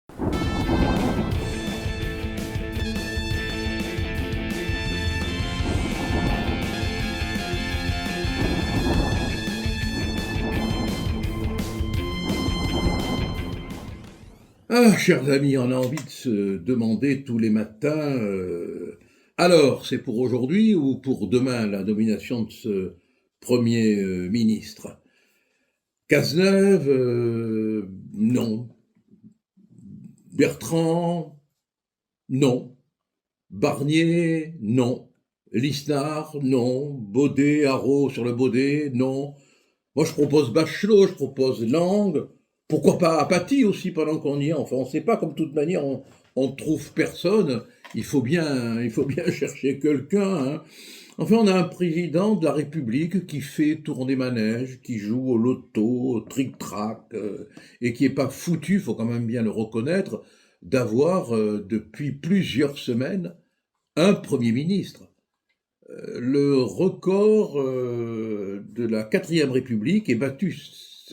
Ah, chers amis, on a envie de se demander tous les matins, alors, c'est pour aujourd'hui ou pour demain la nomination de ce Premier ministre? Cazeneuve, non. Bertrand, non. Barnier, non. Lisnard, non. Baudet, Haraud sur le Baudet, non. Moi, je propose Bachelot, je propose Lang. Pourquoi pas Apathy aussi pendant qu'on y est. Enfin, on ne sait pas, comme de toute manière, on ne trouve personne. Il faut bien chercher quelqu'un. Hein. Enfin, on a un président de la République qui fait tourner manège, qui joue au loto, au tric-trac, et qui n'est pas foutu, il faut quand même bien le reconnaître, d'avoir, depuis plusieurs semaines, un Premier ministre. Le record de la quatrième République est battu.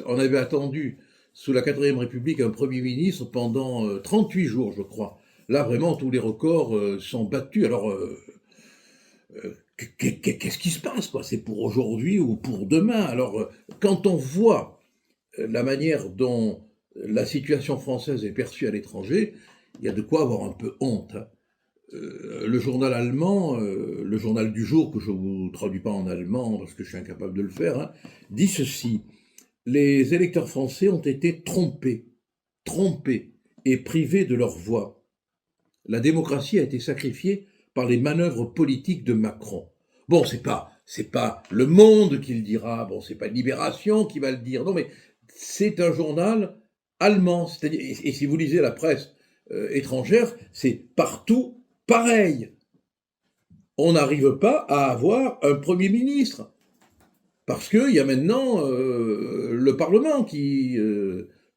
On avait attendu sous la quatrième République un Premier ministre pendant 38 jours, je crois. Là, vraiment, tous les records sont battus. Alors, qu'est-ce qui se passe, quoi? C'est pour aujourd'hui ou pour demain? Alors, quand on voit la manière dont la situation française est perçue à l'étranger, il y a de quoi avoir un peu honte. Hein. Le journal allemand, le journal du jour, que je ne vous traduis pas en allemand parce que je suis incapable de le faire, hein, dit ceci: les électeurs français ont été trompés et privés de leur voix. La démocratie a été sacrifiée par les manœuvres politiques de Macron. Bon, c'est pas Le Monde qui le dira, bon, c'est pas Libération qui va le dire, non, mais c'est un journal allemand. C'est-à-dire, et si vous lisez la presse étrangère, c'est partout pareil. On n'arrive pas à avoir un Premier ministre. Parce qu'il y a maintenant le Parlement qui,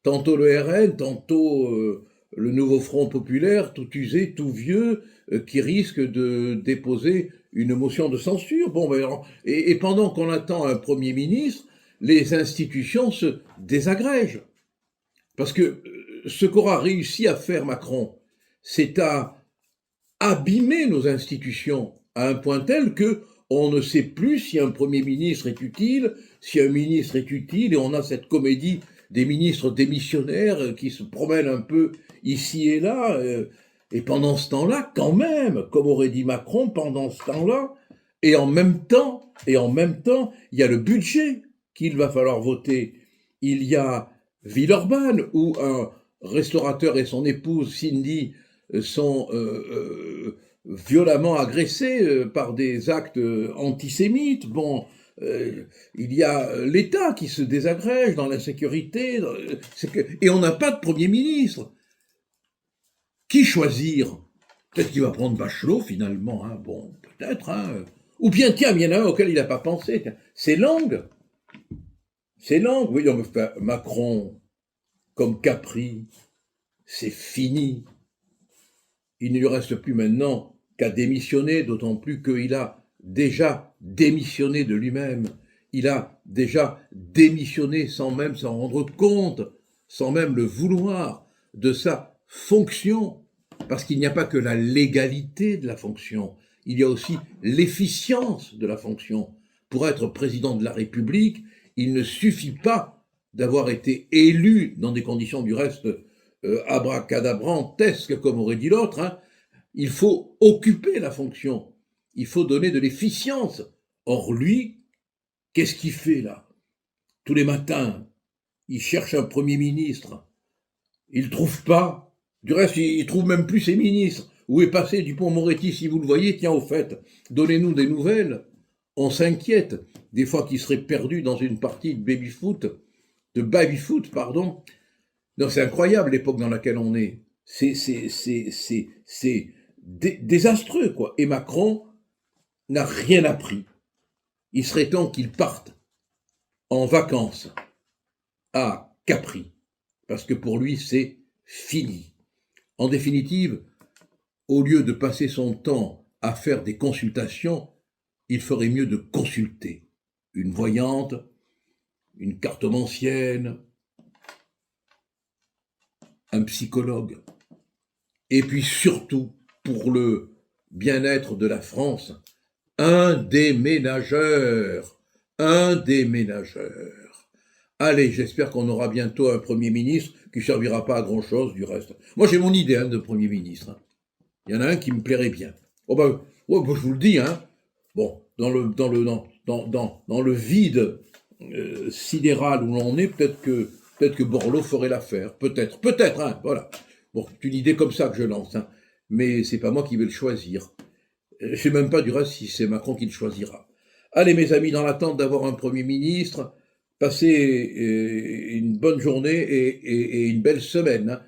tantôt le RN, tantôt le nouveau Front populaire, tout usé, tout vieux, qui risque de déposer une motion de censure. Bon, ben, et pendant qu'on attend un Premier ministre, les institutions se désagrègent. Parce que ce qu'aura réussi à faire Macron, c'est à abîmer nos institutions à un point tel que on ne sait plus si un Premier ministre est utile, si un ministre est utile, et on a cette comédie des ministres démissionnaires qui se promènent un peu ici et là, et pendant ce temps-là, quand même, comme aurait dit Macron, pendant ce temps-là, et en même temps, il y a le budget qu'il va falloir voter. Il y a Villeurbanne, où un restaurateur et son épouse, Cindy, sont violemment agressés par des actes antisémites. Bon, il y a l'État qui se désagrège dans l'insécurité, et on n'a pas de Premier ministre. Qui choisir? Peut-être qu'il va prendre Bachelot finalement, hein. Bon, peut-être. Hein. Ou bien, tiens, il y en a un auquel il n'a pas pensé. C'est Lang. C'est Lang. Oui, non, mais Macron, comme Capri, c'est fini. Il ne lui reste plus maintenant qu'à démissionner, d'autant plus qu'il a déjà démissionné de lui-même. Il a déjà démissionné sans même s'en rendre compte, sans même le vouloir, de sa fonction. Parce qu'il n'y a pas que la légalité de la fonction, il y a aussi l'efficience de la fonction. Pour être président de la République, il ne suffit pas d'avoir été élu dans des conditions du reste abracadabrantesque, comme aurait dit l'autre, hein. Il faut occuper la fonction, il faut donner de l'efficience. Or, lui, qu'est-ce qu'il fait là? Tous les matins, il cherche un Premier ministre, il ne trouve pas. Du reste, il ne trouve même plus ses ministres. Où est passé Dupond-Moretti? Si vous le voyez, tiens, au fait, donnez-nous des nouvelles. On s'inquiète, des fois qu'il serait perdu dans une partie de baby-foot, pardon. Non, c'est incroyable l'époque dans laquelle on est. C'est désastreux, quoi. Et Macron n'a rien appris. Il serait temps qu'il parte en vacances à Capri, parce que pour lui, c'est fini. En définitive, au lieu de passer son temps à faire des consultations, il ferait mieux de consulter une voyante, une cartomancienne, un psychologue. et puis surtout, pour le bien-être de la France, un déménageur. Un déménageur. Allez, j'espère qu'on aura bientôt un Premier ministre qui ne servira pas à grand-chose du reste. Moi, j'ai mon idée de Premier ministre. Il y en a un qui me plairait bien. Oh bah, ouais, bah, je vous le dis, hein. Bon, dans le vide sidéral où l'on est, peut-être que Borloo ferait l'affaire. Peut-être, hein, voilà. Bon, c'est une idée comme ça que je lance, hein. Mais c'est pas moi qui vais le choisir. Je sais même pas du reste si c'est Macron qui le choisira. Allez, mes amis, dans l'attente d'avoir un Premier ministre, passez une bonne journée et une belle semaine, hein.